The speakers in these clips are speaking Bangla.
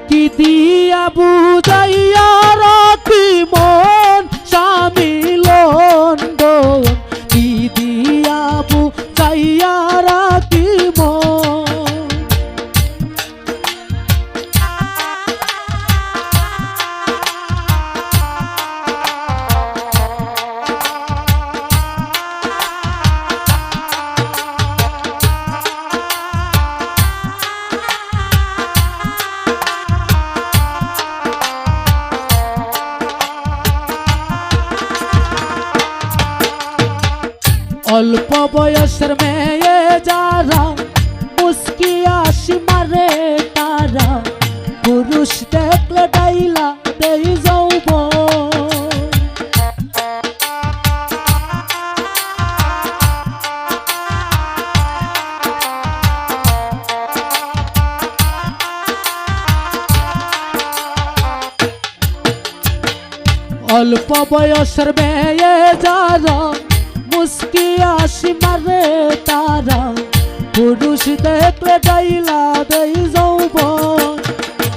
কি দিয়া বুঝাইয়া রাখি মন স্বামী লন্ডন, কি দিয়া বুঝাইয়া রাখি মন। অল্প বয়সের মেয়ে যারা মুস্কি আসি মারে তারা, পুরুষ দেখলে ডাইলা দেই যৌবন। অল্প বয়সের মেয়ে যারা মুস্কি আসি মারে তারা, পুরুষ দেখলে ডাইলা দেই যৌবন।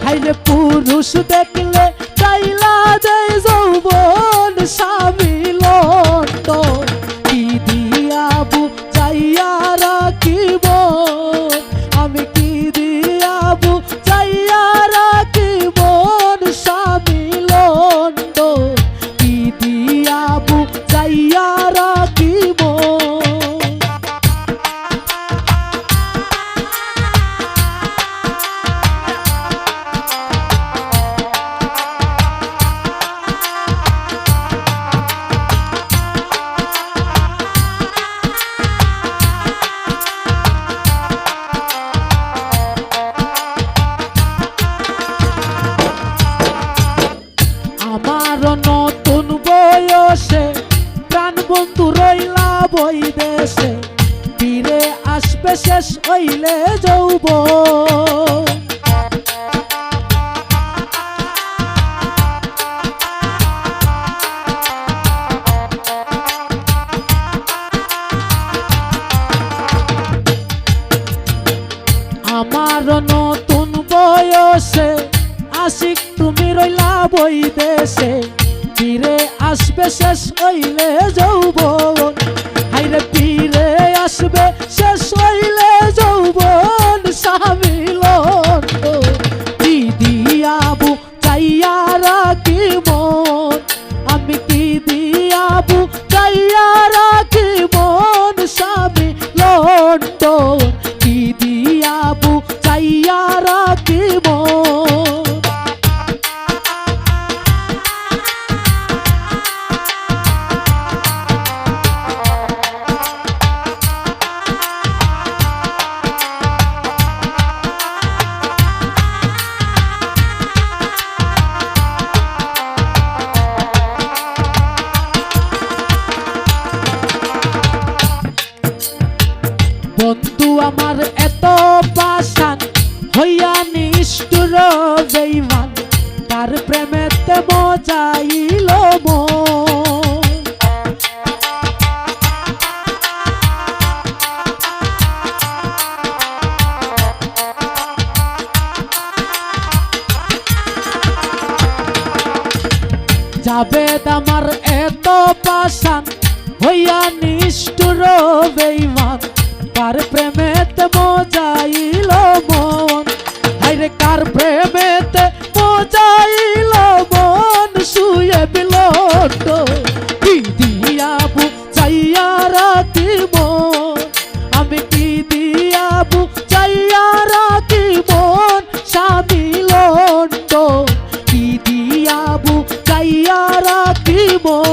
হাইরে পুরুষ দেখলে ডাইলা দেই যৌবন, স্বামী লন্ডন কি দিয়া বুঝাইয়া রাখিব, আমি কি দিয়া বুঝাইয়া রাখিব, স্বামী লন্ডন কি দিয়া বুঝাইয়া রাখিব। আমার নতুন বয়সে প্রাণ বন্ধু রইলা বৈদেশে, ফিরে আসবে শেষ হইলে যৌবন। আমার নতুন বয়সে আশিক তুমি রইলা বৈদেশে, ফিরে আসবে শেষ হইলে যৌবন। হাইরে ফিরে আসবে শেষ হইলে যৌবন, স্বামী লন্ডন কি দিয়া বুঝাইয়া রাখি মন, আমি কি দিয়া বুঝাইয়া রাখি মন, স্বামী লন্ডন কি দিয়া বুঝাইয়া রাখি মন। বন্ধু আমার এত পাষাণ হইয়া নিষ্ঠুর বেঈমান, তার প্রেমেতে মজাইল মন। জাবেদ আমার এত পাষাণ হইয়া নিষ্ঠুর বেঈমান, কার প্রেমেতে মজাইল মন। হাইরে কার প্রেমেতে মজাইল মন, শুয়ে বিলন্ড কি দিয়া বুঝাইয়া রাখি মন, আমি কি দিয়া বুঝাইয়া রাখি মন, স্বামী লন্ডন কি দিয়া বুঝাইয়া রাখি মন।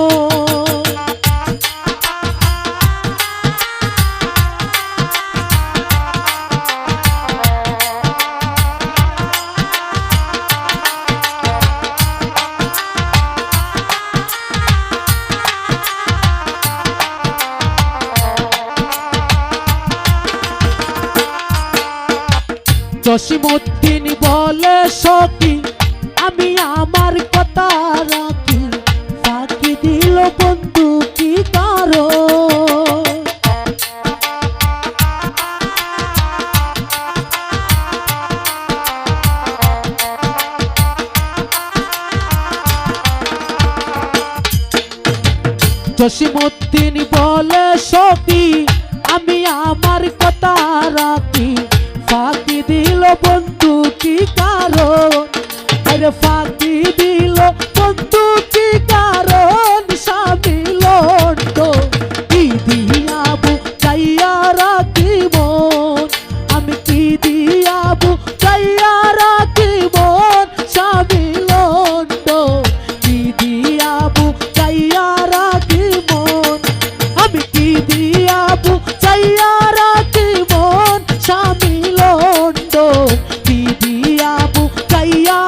জসিমউদ্দিন বলে সখী আমি আমার কথা রাখি, ফাঁকি দিল বন্ধু কি কারো। জসিমউদ্দিন বলে সখী আমি আমার কথা রাখি, ফাঁকি দিল বন্ধু কি কারণ, আরে ফাঁকি দিল বন্ধু কি কারণ, স্বামী লন্ড কি দিয়াবু চাইয়া রাখি মন, আমি কি দিয়াবু চাইয়া রাখি মন, স্বামী লন্ড কি দিয়াবু চাইয়া রাখি মন, আমি কি দিয়াবু চাইয়া রাখি মন, স্বামী লন্ড কি দিয়াবু চাইয়া